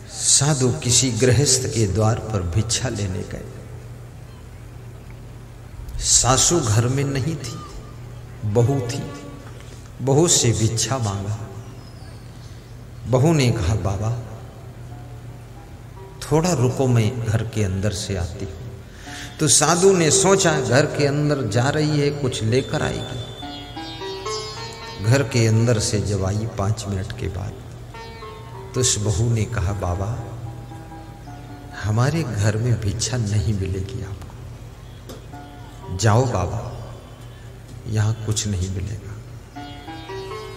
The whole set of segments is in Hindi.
साधु किसी गृहस्थ के द्वार पर भिक्षा लेने गए। सासू घर में नहीं थी, बहू थी। बहू से भिक्षा मांगा। बहू ने कहा, बाबा थोड़ा रुको, मैं घर के अंदर से आती हूँ। तो साधु ने सोचा घर के अंदर जा रही है, कुछ लेकर आएगी। घर के अंदर से जब आई 5 मिनट के बाद, तो उस बहू ने कहा, बाबा हमारे घर में भिक्षा नहीं मिलेगी आपको, जाओ बाबा, यहां कुछ नहीं मिलेगा।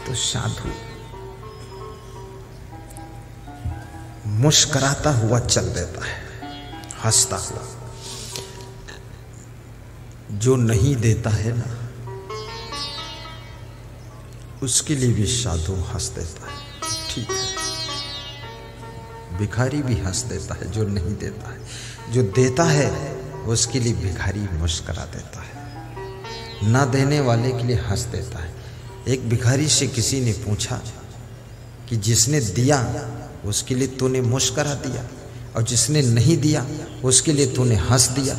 तो साधु मुस्कुराता हुआ चल देता है, हंसता हुआ। जो नहीं देता है ना, उसके लिए भी साधु हंस देता है। ठीक है, भिखारी भी हंस देता है जो नहीं देता है। जो देता है उसके लिए भिखारी मुस्कुरा देता है, ना देने वाले के लिए हंस देता है। एक भिखारी से किसी ने पूछा कि जिसने दिया उसके लिए तूने मुस्कुरा दिया, और जिसने नहीं दिया उसके लिए तूने हंस दिया,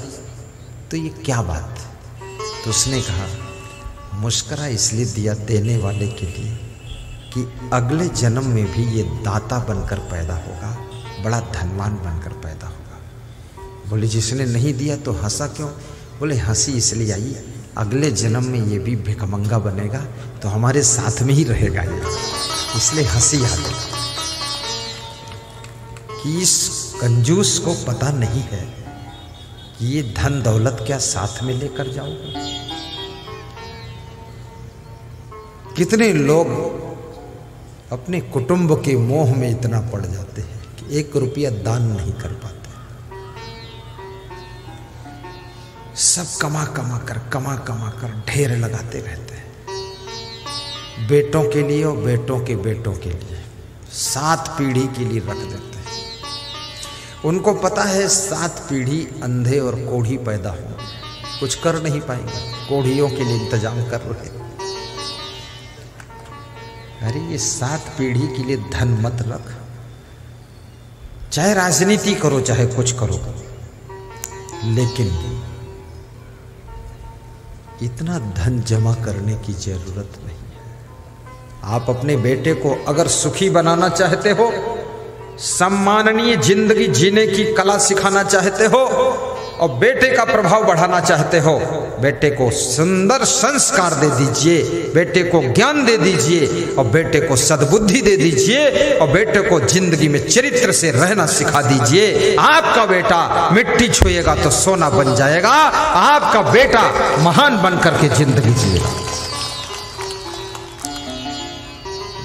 तो ये क्या बात? तो उसने कहा, मुस्कुरा इसलिए दिया देने वाले के लिए कि अगले जन्म में भी ये दाता बनकर पैदा होगा, बड़ा धनवान बनकर पैदा होगा। बोले जिसने नहीं दिया तो हंसा क्यों? बोले हंसी इसलिए आई, अगले जन्म में ये भी भिखमंगा बनेगा तो हमारे साथ में ही रहेगा ये, इसलिए हंसी आ गई। कि इस कंजूस को पता नहीं है कि ये धन दौलत क्या साथ में लेकर जाओगे। कितने लोग अपने कुटुंब के मोह में इतना पड़ जाते हैं कि 1 रुपया दान नहीं कर पाते। सब कमा कमा कर ढेर लगाते रहते हैं, बेटों के लिए और बेटों के बेटों के लिए, 7 पीढ़ी के लिए रख देते हैं। उनको पता है 7 पीढ़ी अंधे और कोढ़ी पैदा हो, कुछ कर नहीं पाएंगे, कोढ़ियों के लिए इंतजाम कर रहे हैं। अरे ये 7 पीढ़ी के लिए धन मत रख, चाहे राजनीति करो चाहे कुछ करो, लेकिन इतना धन जमा करने की जरूरत नहीं है। आप अपने बेटे को अगर सुखी बनाना चाहते हो, सम्माननीय जिंदगी जीने की कला सिखाना चाहते हो, और बेटे का प्रभाव बढ़ाना चाहते हो, बेटे को सुंदर संस्कार दे दीजिए, बेटे को ज्ञान दे दीजिए, और बेटे को सद्बुद्धि दे दीजिए, और बेटे को जिंदगी में चरित्र से रहना सिखा दीजिए। आपका बेटा मिट्टी छुएगा तो सोना बन जाएगा, आपका बेटा महान बन करके जिंदगी जिएगा।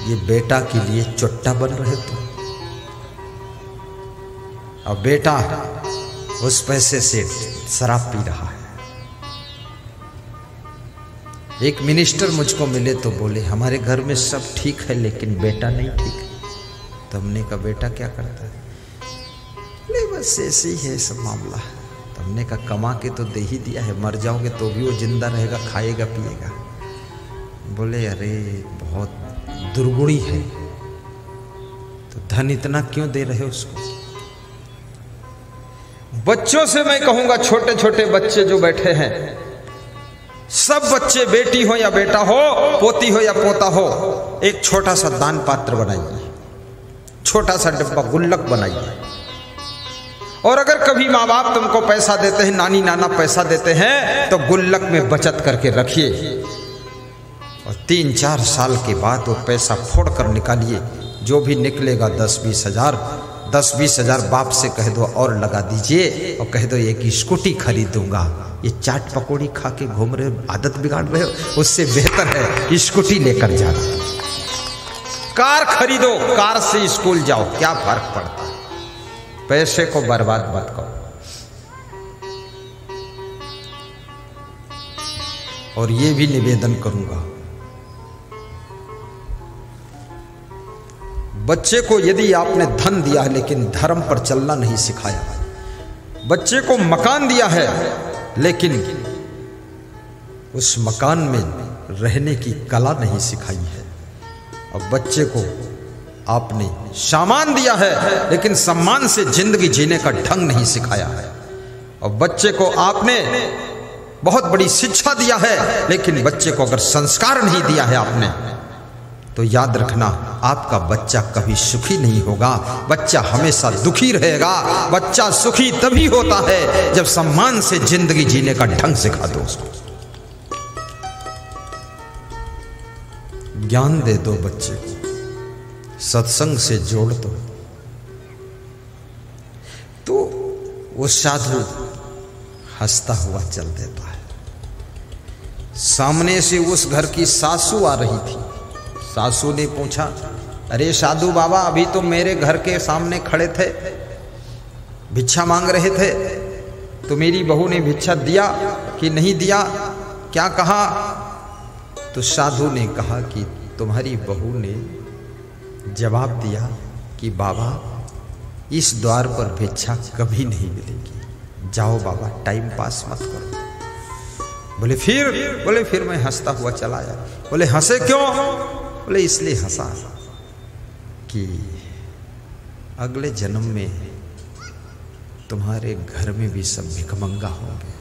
ये बेटा के लिए चुट्टा बन रहे तुम, और बेटा उस पैसे से शराब पी रहा है। एक मिनिस्टर मुझको मिले तो बोले, हमारे घर में सब ठीक है लेकिन बेटा नहीं ठीक है। तो हमने कहा, बेटा क्या करता है? बोले बस ऐसे ही है सब मामला। तो हमने कहा, कमा के तो दे ही दिया है, मर जाओगे तो भी वो जिंदा रहेगा, खाएगा पिएगा। बोले अरे बहुत दुर्गुणी है, तो धन इतना क्यों दे रहे हो उसको? बच्चों से मैं कहूंगा, छोटे छोटे बच्चे जो बैठे हैं, सब बच्चे, बेटी हो या बेटा हो, पोती हो या पोता हो, एक छोटा सा दान पात्र बनाइए, छोटा सा डिब्बा गुल्लक बनाइए। और अगर कभी माँ बाप तुमको पैसा देते हैं, नानी नाना पैसा देते हैं, तो गुल्लक में बचत करके रखिए, और 3-4 साल के बाद वो पैसा फोड़ कर निकालिए। जो भी निकलेगा 10-20 हजार बाप से कह दो और लगा दीजिए, और कह दो एक स्कूटी खरीदूंगा। ये चाट पकौड़ी खा के घूम रहे हो, आदत बिगाड़ रहे हो, उससे बेहतर है स्कूटी लेकर जाना। कार खरीदो, कार से स्कूल जाओ, क्या फर्क पड़ता है? पैसे को बर्बाद मत करो। और ये भी निवेदन करूंगा, बच्चे को यदि आपने धन दिया है लेकिन धर्म पर चलना नहीं सिखाया, बच्चे को मकान दिया है लेकिन उस मकान में रहने की कला नहीं सिखाई है, और बच्चे को आपने सामान दिया है, लेकिन सम्मान से जिंदगी जीने का ढंग नहीं सिखाया है। और बच्चे को आपने बहुत बड़ी शिक्षा दिया है, लेकिन बच्चे को अगर संस्कार नहीं दिया है आपने, तो याद रखना आपका बच्चा कभी सुखी नहीं होगा, बच्चा हमेशा दुखी रहेगा। बच्चा सुखी तभी होता है जब सम्मान से जिंदगी जीने का ढंग सिखा दो उसको। ज्ञान दे दो बच्चे को, सत्संग से जोड़ दो, तो वो साधु हंसता हुआ चल देता है। सामने से उस घर की सासू आ रही थी। सासू ने पूछा, अरे साधु बाबा, अभी तो मेरे घर के सामने खड़े थे, भिक्षा मांग रहे थे, तो मेरी बहू ने भिक्षा दिया कि नहीं दिया, क्या कहा? तो साधु ने कहा कि तुम्हारी बहू ने जवाब दिया कि बाबा, इस द्वार पर भिक्षा कभी नहीं मिलेगी, जाओ बाबा, टाइम पास मत करो। बोले फिर मैं हंसता हुआ चला आया। बोले हंसे क्यों? बोले इसलिए हंसा कि अगले जन्म में तुम्हारे घर में भी सब भिखमंगा होंगे,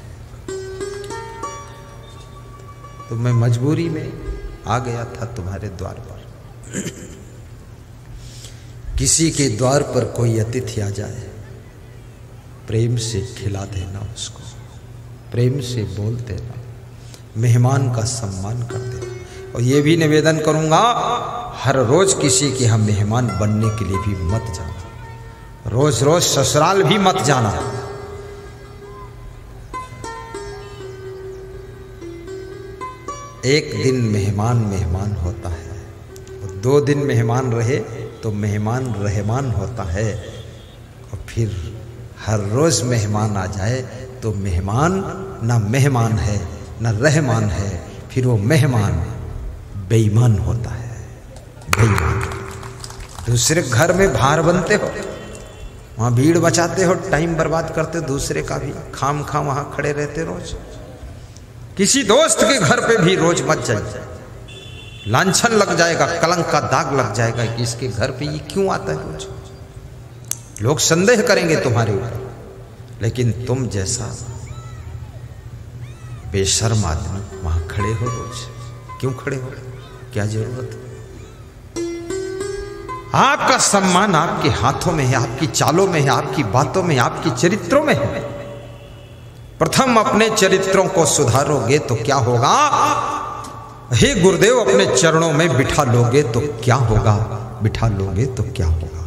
तो मैं मजबूरी में आ गया था तुम्हारे द्वार पर। किसी के द्वार पर कोई अतिथि आ जाए, प्रेम से खिला देना उसको, प्रेम से बोल देना, मेहमान का सम्मान कर देना। और ये भी निवेदन करूंगा, हर रोज किसी के हम मेहमान बनने के लिए भी मत जाना, रोज रोज ससुराल भी मत जाना। एक दिन मेहमान होता है, 2 दिन मेहमान रहे तो मेहमान रहमान होता है, और फिर हर रोज मेहमान आ जाए तो मेहमान ना मेहमान है ना रहमान है, फिर वो मेहमान बेईमान होता है। बेईमान, दूसरे घर में भार बनते हो, वहां भीड़ बचाते हो, टाइम बर्बाद करते हो दूसरे का भी, खाम खाम वहां खड़े रहते रोज। किसी दोस्त के घर पे भी रोज मत जाइए, लांछन लग जाएगा, कलंक का दाग लग जाएगा कि इसके घर पे ये क्यों आता है रोज। लोग संदेह करेंगे तुम्हारे ऊपर, लेकिन तुम जैसा बेशर्म आदमी वहां खड़े हो रोज, क्यों खड़े हो, क्या जरूरत है? आपका सम्मान आपके हाथों में है, आपकी चालों में है, आपकी बातों में, आपकी चरित्रों में है। प्रथम अपने चरित्रों को सुधारोगे तो क्या होगा? हे गुरुदेव, अपने चरणों में बिठा लोगे तो क्या होगा? बिठा लोगे तो क्या होगा?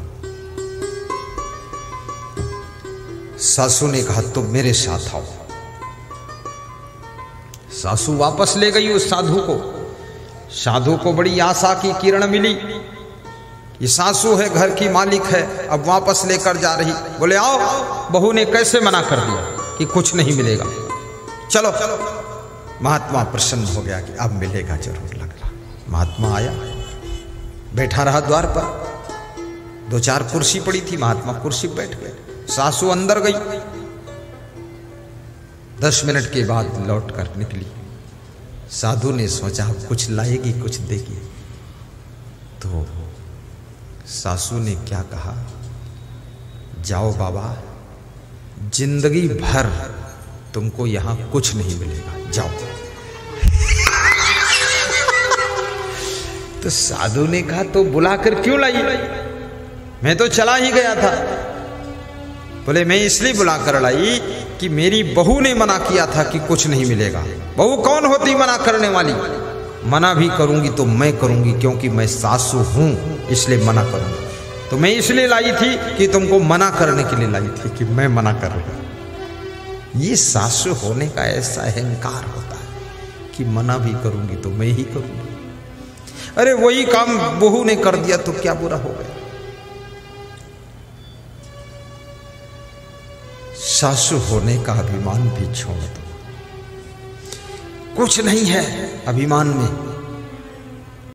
सासू ने कहा तुम मेरे साथ आओ। सासू वापस ले गई उस साधु को। साधु को बड़ी आशा की किरण मिली, ये सासू है, घर की मालिक है, अब वापस लेकर जा रही। बोले आओ। बहू ने कैसे मना कर दिया कि कुछ नहीं मिलेगा, चलो। महात्मा प्रसन्न हो गया कि अब मिलेगा जरूर, लग रहा। महात्मा आया, बैठा रहा द्वार पर। 2-4 कुर्सी पड़ी थी, महात्मा कुर्सी पर बैठ गए। सासू अंदर गई, 10 मिनट के बाद लौट कर निकली। साधु ने सोचा कुछ लाएगी, कुछ देगी, तो सासू ने क्या कहा, जाओ बाबा, जिंदगी भर तुमको यहां कुछ नहीं मिलेगा, जाओ। तो साधु ने कहा तो बुलाकर क्यों लाई? मैं तो चला ही गया था। बोले मैं इसलिए बुलाकर लाई कि मेरी बहू ने मना किया था कि कुछ नहीं मिलेगा। बहू कौन होती मना करने वाली? मना भी करूंगी तो मैं करूंगी, क्योंकि मैं सासू हूं, इसलिए मना करूंगी। तो मैं इसलिए लाई थी कि तुमको मना करने के लिए लाई थी कि मैं मना कर रही हूं। ये सासू होने का ऐसा अहंकार होता है कि मना भी करूंगी तो मैं ही करूंगी। अरे वही काम बहू ने कर दिया तो क्या बुरा हो गया? सासू होने का अभिमान भी छोड़ दो। कुछ नहीं है अभिमान में,